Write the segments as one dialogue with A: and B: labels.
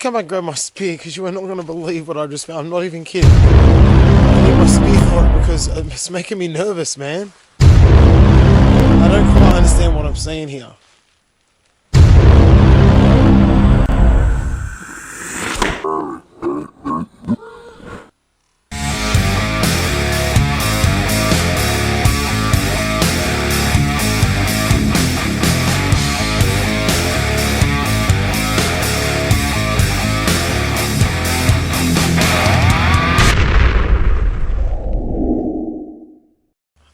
A: come and grab my spear because you are not going to believe what I just found. I'm not even kidding. I need my spear for it because it's making me nervous, man. I don't quite understand what I'm seeing here.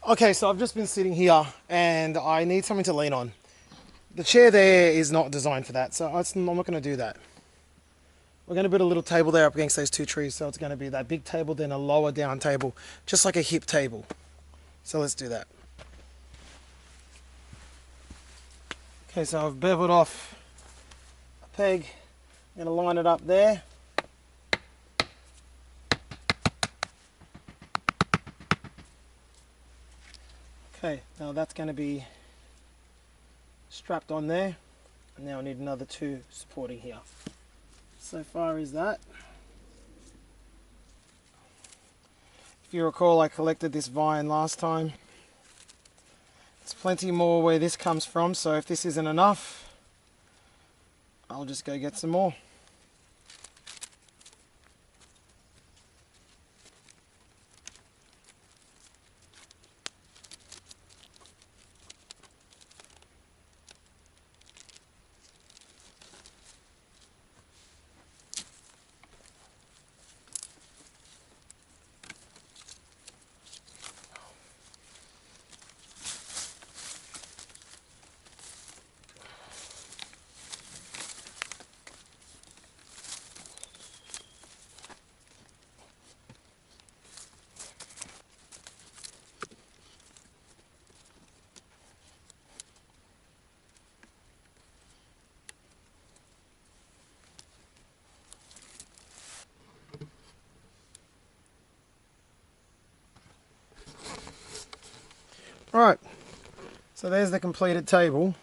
A: Okay, so I've just been sitting here and I need something to lean on. The chair there is not designed for that, so I'm not going to do that. We're going to put a little table there up against those two trees, so it's going to be that big table, then a lower down table, just like a hip table. So let's do that. Okay, so I've beveled off a peg. I'm going to line it up there. Okay, now that's going to be strapped on there, and now I need another two supporting here. So far is that. If you recall, I collected this vine last time. There's plenty more where this comes from, so if this isn't enough, I'll just go get some more. Alright, so there's the completed table.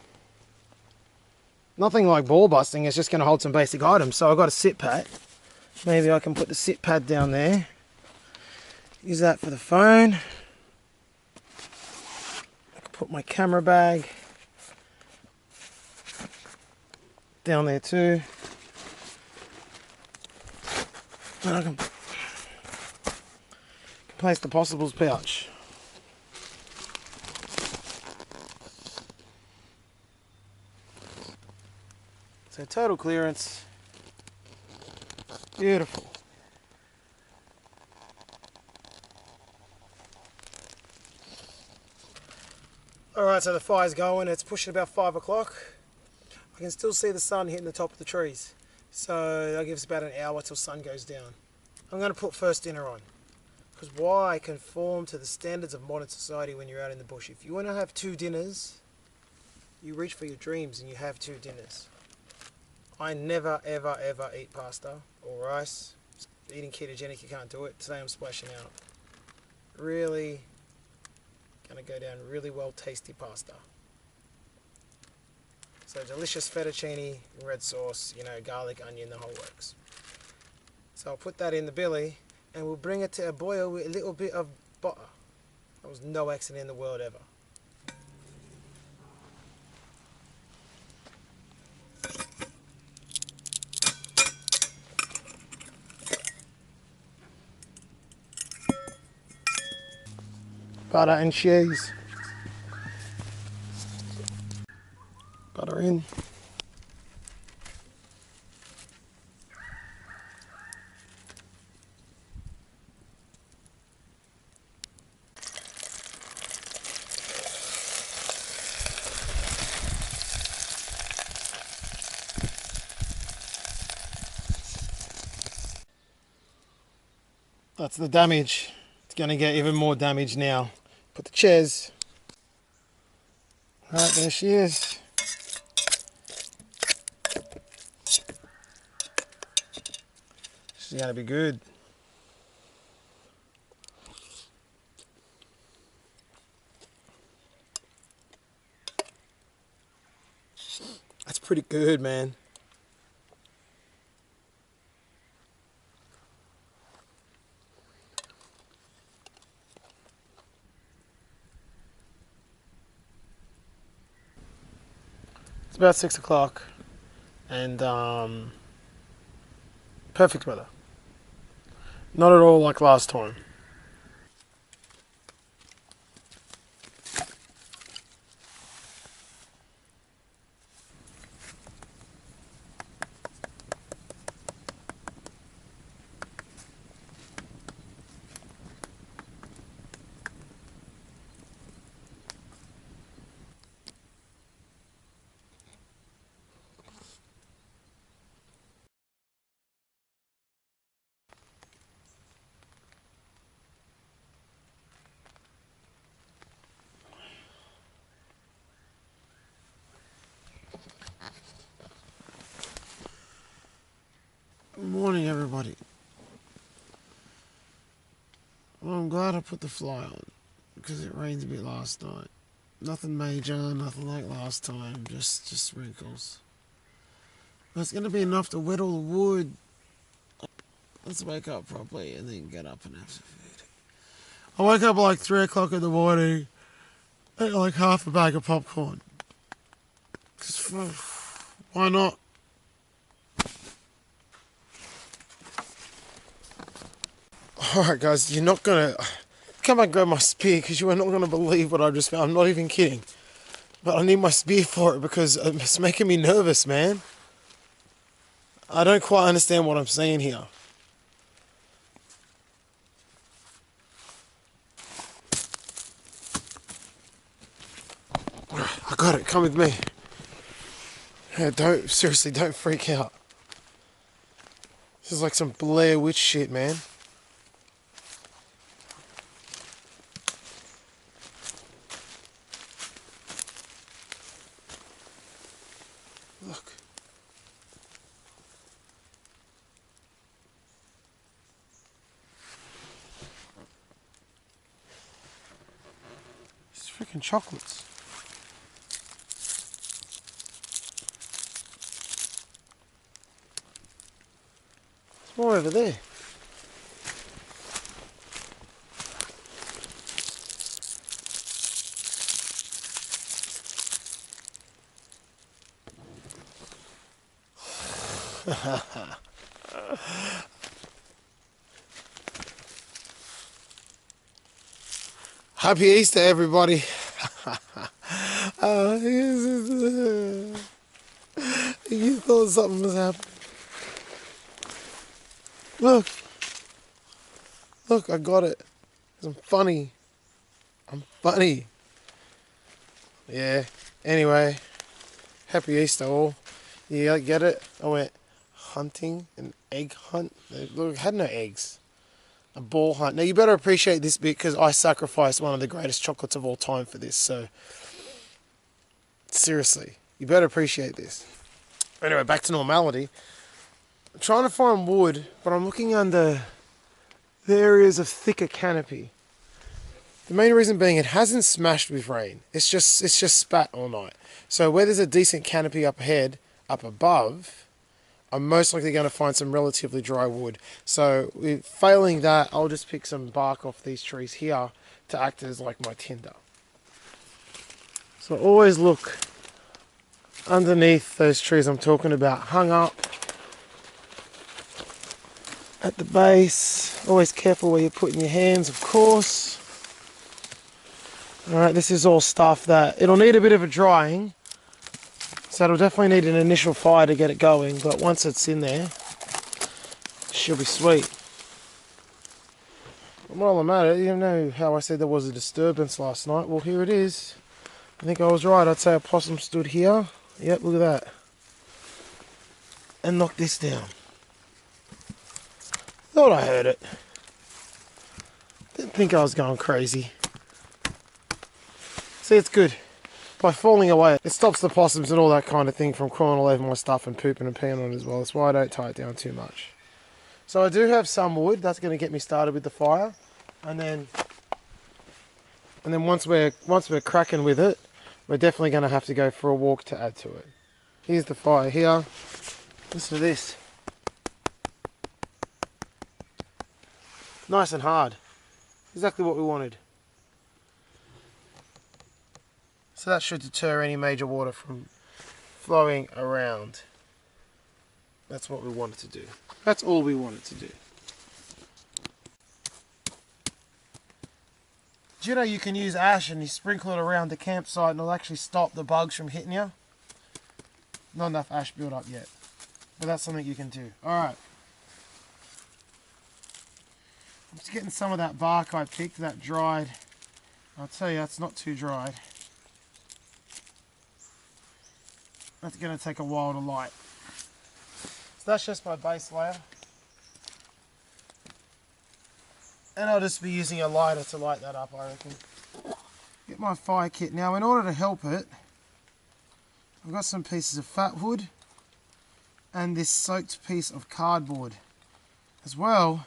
A: Nothing like ball busting, it's just going to hold some basic items. So I've got a sit pad. Maybe I can put the sit pad down there. Use that for the phone. I can put my camera bag down there too. And I can place the possibles pouch. So total clearance, beautiful. Alright, so the fire's going, it's pushing about 5 o'clock. I can still see the sun hitting the top of the trees. So that gives about an hour till sun goes down. I'm going to put first dinner on. Because why conform to the standards of modern society when you're out in the bush? If you want to have 2 dinners, you reach for your dreams and you have 2 dinners. I never ever ever eat pasta or rice. Eating ketogenic, you can't do it. Today I'm splashing out. Really gonna go down really well tasty pasta. So delicious fettuccine, red sauce, you know, garlic, onion, the whole works. So I'll put that in the billy and we'll bring it to a boil with a little bit of butter. There was no accident in the world ever. Butter and cheese. Butter in. That's the damage. It's going to get even more damage now. Put the chairs. Right, there she is. She's going to be good. That's pretty good, man. about 6 o'clock and perfect weather. Not at all like last time. Good morning, everybody. Well, I'm glad I put the fly on because it rained a bit last night. Nothing major, nothing like last time, just wrinkles. But it's going to be enough to wet all the wood. Let's wake up properly and then get up and have some food. I woke up like 3 o'clock in the morning, ate like half a bag of popcorn. Cause why not? Alright guys, you're not gonna... Come and grab my spear because you are not gonna believe what I just found. I'm not even kidding. But I need my spear for it because it's making me nervous, man. I don't quite understand what I'm seeing here. I got it, come with me. Yeah, seriously, don't freak out. This is like some Blair Witch shit, man. Look. It's freaking chocolates. There's more over there. Happy Easter, everybody. You thought something was happening. Look. Look, I got it. I'm funny. I'm funny. Yeah. Anyway, happy Easter all. You get it? I went hunting, an egg hunt. Look, I had no eggs. A ball hunt. Now you better appreciate this bit because I sacrificed one of the greatest chocolates of all time for this. So seriously, you better appreciate this. Anyway, back to normality. I'm trying to find wood, but I'm looking under the areas of thicker canopy. The main reason being it hasn't smashed with rain. It's just spat all night. So where there's a decent canopy up ahead, up above, I'm most likely going to find some relatively dry wood. So failing that, I'll just pick some bark off these trees here to act as like my tinder. So always look underneath those trees I'm talking about, hung up at the base. Always careful where you're putting your hands, of course. Alright, this is all stuff that it'll need a bit of a drying. So it'll definitely need an initial fire to get it going, but once it's in there, it should be sweet. But while I'm at it, you know how I said there was a disturbance last night? Well, here it is. I think I was right. I'd say a possum stood here. Yep, look at that. And knocked this down. Thought I heard it. Didn't think I was going crazy. See, it's good. By falling away, it stops the possums and all that kind of thing from crawling all over my stuff and pooping and peeing on it as well. That's why I don't tie it down too much. So I do have some wood. That's going to get me started with the fire. And then once we're cracking with it, we're definitely going to have to go for a walk to add to it. Here's the fire here. Listen to this. Nice and hard. Exactly what we wanted. So that should deter any major water from flowing around. That's what we wanted to do. That's all we wanted to do. Do you know you can use ash and you sprinkle it around the campsite and it'll actually stop the bugs from hitting you? Not enough ash built up yet, but that's something you can do. Alright. I'm just getting some of that bark I picked, that dried. I'll tell you, that's not too dried. That's going to take a while to light. So that's just my base layer. And I'll just be using a lighter to light that up, I reckon. Get my fire kit. Now, in order to help it, I've got some pieces of fat wood and this soaked piece of cardboard, as well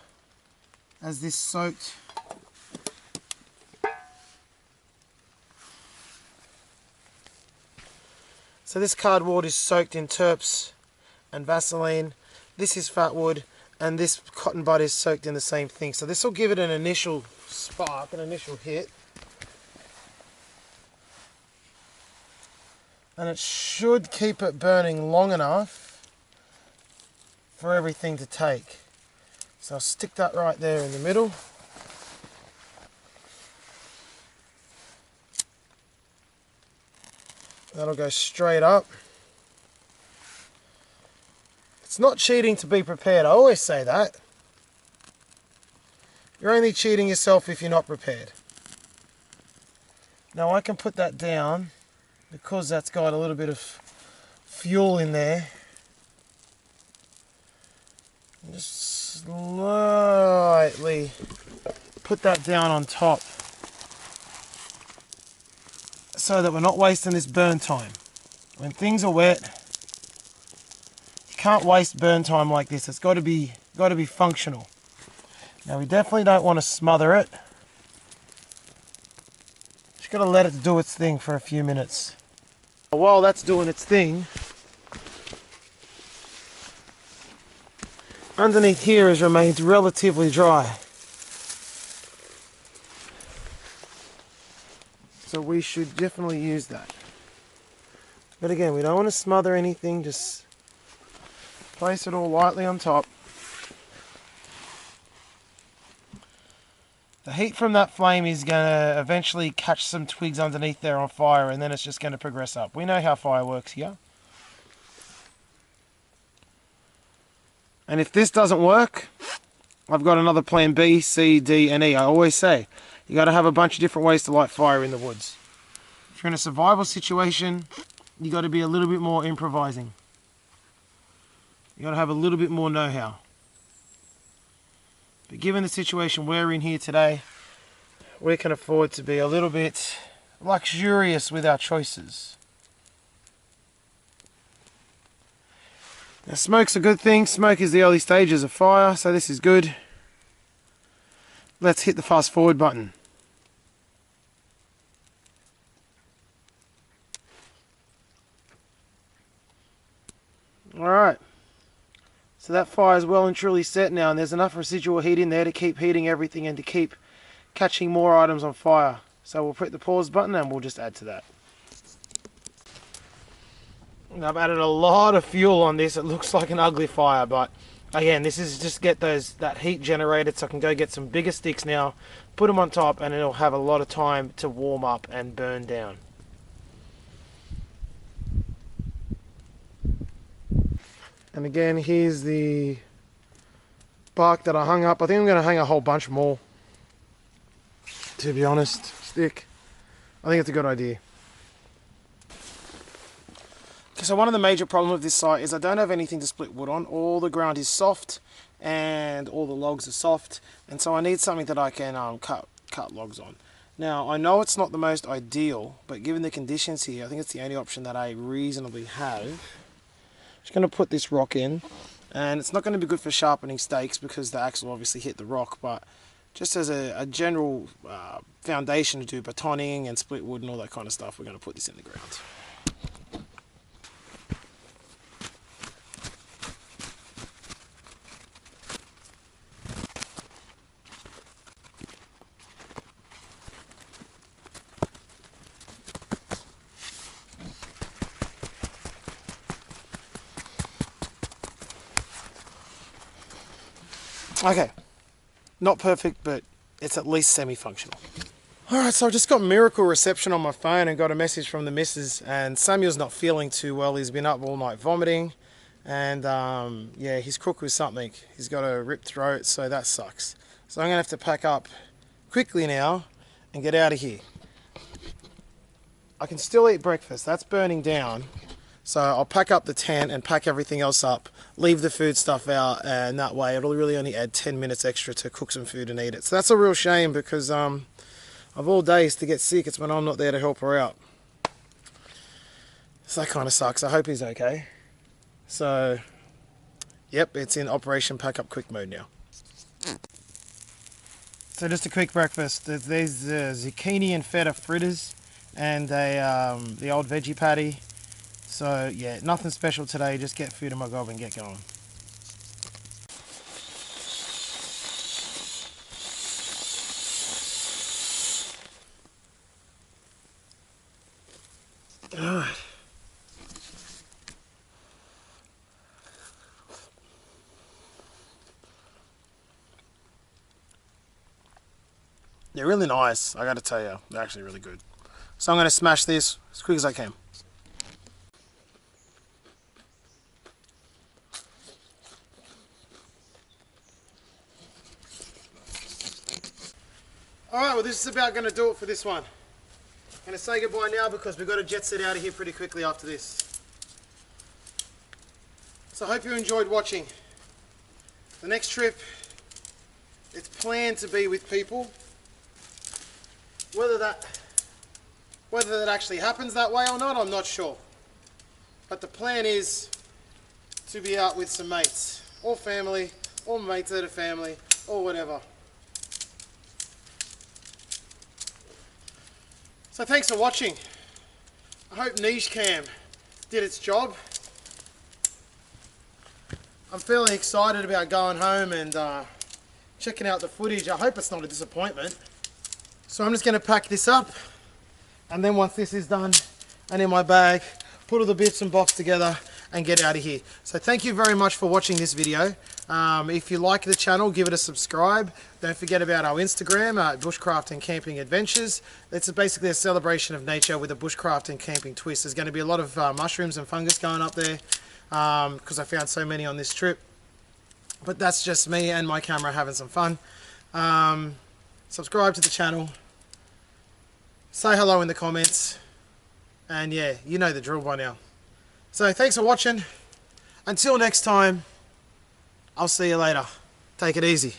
A: as this soaked so this cardboard is soaked in turps and Vaseline. This is fat wood, and this cotton bud is soaked in the same thing. So this will give it an initial spark, an initial hit. And it should keep it burning long enough for everything to take. So I'll stick that right there in the middle. That'll go straight up. It's not cheating to be prepared. I always say that. You're only cheating yourself if you're not prepared. Now I can put that down because that's got a little bit of fuel in there. Just slightly put that down on top so that we're not wasting this burn time. When things are wet, you can't waste burn time like this. It's got to be functional. Now we definitely don't want to smother it. Just got to let it do its thing for a few minutes. While that's doing its thing, underneath here has remained relatively dry. So we should definitely use that. But again, we don't want to smother anything, just place it all lightly on top. The heat from that flame is going to eventually catch some twigs underneath there on fire, and then it's just going to progress up. We know how fire works here. And if this doesn't work, I've got another plan B, C, D, and E. I always say, you got to have a bunch of different ways to light fire in the woods. If you're in a survival situation, you got to be a little bit more improvising. You got to have a little bit more know-how. But given the situation we're in here today, we can afford to be a little bit luxurious with our choices. Now, smoke's a good thing. Smoke is the early stages of fire, so this is good. Let's hit the fast forward button. Alright, so that fire is well and truly set now, and there's enough residual heat in there to keep heating everything and to keep catching more items on fire. So we'll hit the pause button and we'll just add to that. And I've added a lot of fuel on this. It looks like an ugly fire, but again, this is just get that heat generated so I can go get some bigger sticks now, put them on top, and it'll have a lot of time to warm up and burn down. And again, here's the bark that I hung up. I think I'm going to hang a whole bunch more, to be honest. Stick. I think it's a good idea. Okay, so one of the major problems with this site is I don't have anything to split wood on. All the ground is soft and all the logs are soft, and so I need something that I can cut logs on. Now, I know it's not the most ideal, but given the conditions here, I think it's the only option that I reasonably have. Just going to put this rock in, and it's not going to be good for sharpening stakes because the axe will obviously hit the rock, but just as a general foundation to do batoning and split wood and all that kind of stuff, we're going to put this in the ground. Okay, not perfect, but it's at least semi-functional. Alright, so I just got miracle reception on my phone and got a message from the missus, and Samuel's not feeling too well. He's been up all night vomiting, and yeah, he's cooked with something. He's got a ripped throat, so that sucks. So I'm going to have to pack up quickly now and get out of here. I can still eat breakfast, that's burning down. So I'll pack up the tent and pack everything else up, leave the food stuff out, and that way it'll really only add 10 minutes extra to cook some food and eat it. So that's a real shame because of all days to get sick, it's when I'm not there to help her out. So that kind of sucks. I hope he's okay. So, yep, it's in Operation Pack Up Quick mode now. So just a quick breakfast. There's zucchini and feta fritters and the old veggie patty. So yeah, nothing special today, just get food in my gob and get going. Alright. They're really nice, I gotta tell you. They're actually really good. So I'm gonna smash this as quick as I can. Alright, well this is about going to do it for this one. I'm going to say goodbye now because we've got to jet set out of here pretty quickly after this. So I hope you enjoyed watching. The next trip, it's planned to be with people. Whether that actually happens that way or not, I'm not sure. But the plan is to be out with some mates, or family, or mates that are family, or whatever. So thanks for watching. I hope Niche Cam did its job. I'm fairly excited about going home and checking out the footage. I hope it's not a disappointment. So I'm just going to pack this up, and then once this is done and in my bag, put all the bits and bobs together and get out of here. So thank you very much for watching this video. If you like the channel, give it a subscribe. Don't forget about our Instagram, Bushcraft and Camping Adventures. It's basically a celebration of nature with a bushcraft and camping twist. There's going to be a lot of mushrooms and fungus going up there because I found so many on this trip. But that's just me and my camera having some fun. Subscribe to the channel. Say hello in the comments. And yeah, you know the drill by now. So thanks for watching. Until next time, I'll see you later. Take it easy.